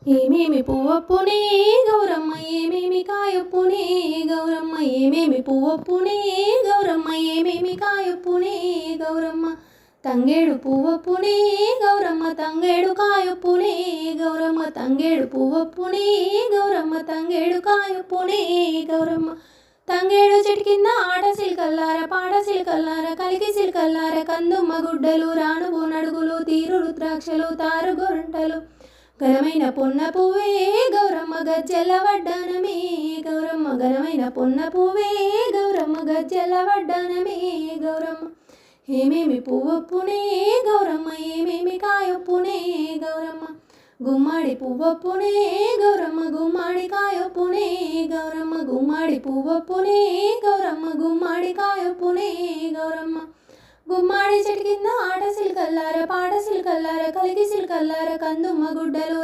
ఏమేమి పువ్వొప్పునే గౌరమ్మ ఏమేమి కాయొప్పునే గౌరమ్మ ఏమేమి పువ్వొప్పునే గౌరమ్మ ఏమేమి కాయొప్పునే గౌరమ్మ తంగేడు పువ్వొప్పునే గౌరమ్మ తంగేడు కాయొప్పునే గౌరమ్మ తంగేడు పువ్వొప్పునే గౌరమ్మ తంగేడు కాయొప్పునే గౌరమ్మ తంగేడు చెట్టు కింద ఆట సిల్కల్లార పాట సిల్కల్లార కలికి సిల్కల్లార కందుమ్మ గుడ్డలు రానుగు నడుగులు తీరు రుద్రాక్షలు తారు గొరంటలు ఘనమైన పొన్న పువ్వే గౌరమ్మ గజ్జెల వడ్డానమే గౌరమ్మ ఘనమైన పొన్న పువ్వే గౌరమ్మ గజ్జెల వడ్డానమే గౌరమ్మ ఏమేమి పువ్వొప్పునే గౌరమ్మ ఏమేమి కాయొప్పునే గౌరమ్మ గుమ్మడి పువ్వొప్పునే గౌరమ్మ గుమ్మడి కాయొప్పునే గౌరమ్మ గుమ్మడి పువ్వొప్పునే గౌరమ్మ గుమ్మడి కాయొప్పునే గౌరమ్మ గుమ్మాడి చెట్టు కింద ఆట సిల్కల్లార పాట సిల్కల్లార కలికి సిల్కల్లార కందుమ్మ గుడ్డలు